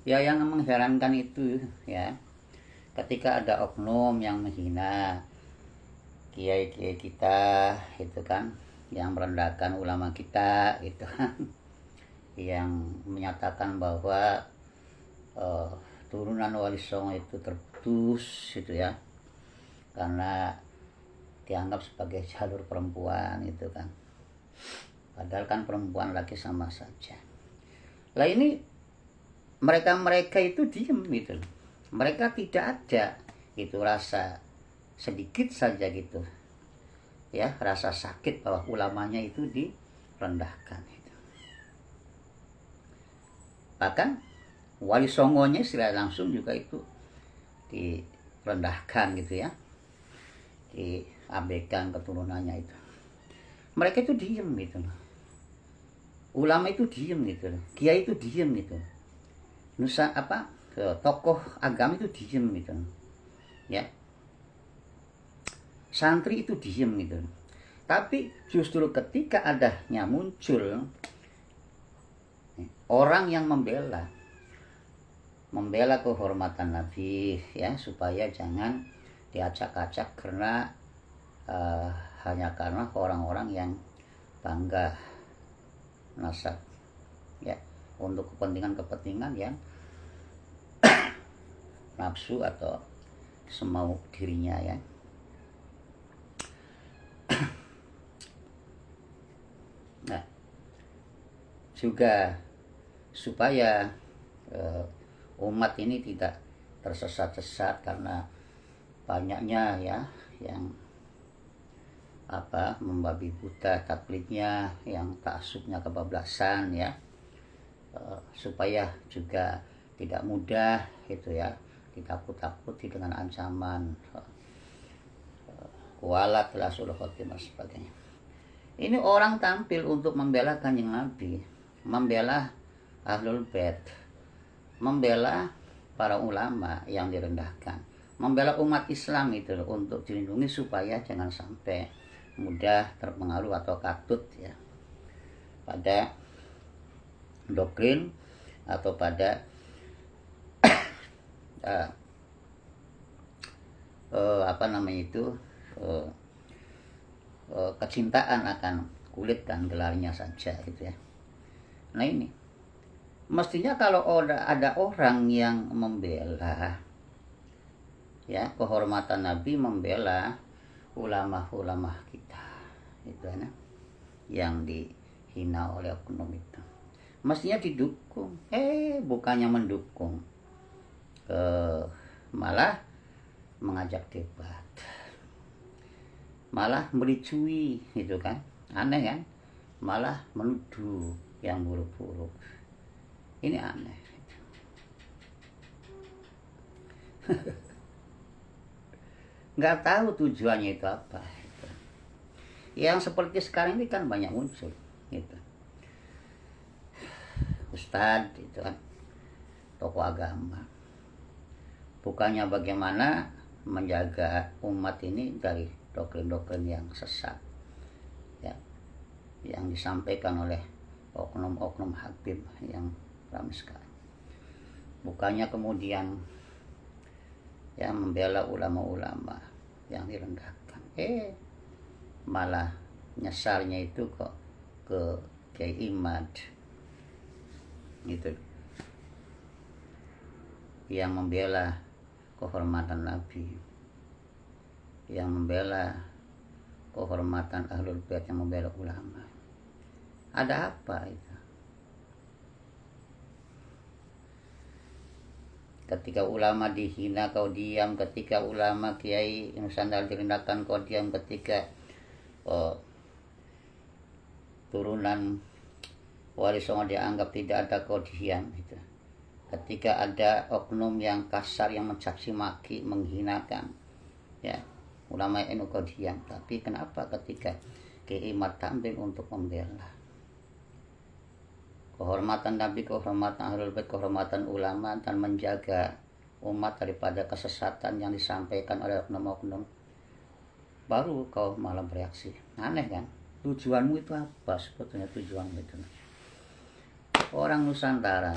Ya, yang mengherankan itu ya, ketika ada oknum yang menghina kiai-kiai kita itu kan, yang merendahkan ulama kita itu kan, yang menyatakan bahwa eh, turunan Wali Songo itu terputus itu ya, karena dianggap sebagai jalur perempuan itu kan, padahal kan perempuan laki sama saja. Lah ini mereka itu diem gitu, mereka tidak ada itu rasa sedikit saja gitu ya, rasa sakit bahwa ulamanya itu direndahkan gitu. Bahkan Wali Songonya secara langsung juga itu direndahkan gitu ya, diabaikan keturunannya itu. Mereka itu diem gitu, ulama itu diem gitu, kiai itu diem gitu, tokoh agama itu diem gitu ya, santri itu diem gitu. Tapi justru ketika adanya muncul orang yang membela kehormatan Nabi ya, supaya jangan diacak-acak karena hanya karena orang-orang yang bangga nasab ya, untuk kepentingan yang nafsu atau semau dirinya ya. Nah, juga supaya umat ini tidak tersesat-sesat karena banyaknya ya yang membabi buta taklidnya, yang taksubnya kebablasan ya, supaya juga tidak mudah gitu ya ditakut-takuti dengan ancaman kualat rasul khotimah sebagainya. Ini orang tampil untuk membela Kanjeng Nabi, membela Ahlul Bait, membela para ulama yang direndahkan, membela umat Islam itu untuk dilindungi supaya jangan sampai mudah terpengaruh atau katut ya pada doktrin atau pada kecintaan akan kulit dan gelarnya saja gitu ya. Nah ini mestinya kalau ada orang yang membela ya kehormatan Nabi, membela ulama-ulama kita itu ya, yang dihina oleh oknum itu, mestinya didukung. Bukannya mendukung, malah mengajak debat, malah mericui gitu kan, aneh kan, malah menuduh yang buruk-buruk. Ini aneh. Nggak tahu tujuannya itu apa gitu. Yang seperti sekarang ini kan banyak muncul gitu, ustadz itu kan, tokoh agama, bukannya bagaimana menjaga umat ini dari doktrin-doktrin yang sesat ya, yang disampaikan oleh oknum-oknum habib yang ramai sekali. Bukannya kemudian ya membela ulama-ulama yang direndahkan, malah nyasarnya itu kok ke Kiai Imad gitu, yang membela kehormatan Nabi, yang membela kehormatan Ahlul Bait, yang membela ulama. Ada apa itu? Ketika ulama dihina kau diam, ketika ulama kiai Nusantara direndahkan kau diam, ketika turunan Wali Songo dianggap tidak ada kau diam gitu. Ketika ada oknum yang kasar yang mencaci maki, menghinakan ya ulama NU kau diam. Tapi kenapa ketika Kiai Imad tampil untuk membela kehormatan Nabi, kehormatan Ahlul Bait, kehormatan ulama, dan menjaga umat daripada kesesatan yang disampaikan oleh oknum-oknum, baru kau malah bereaksi? Aneh kan? Tujuanmu itu apa sebetulnya? Tujuanmu itu orang Nusantara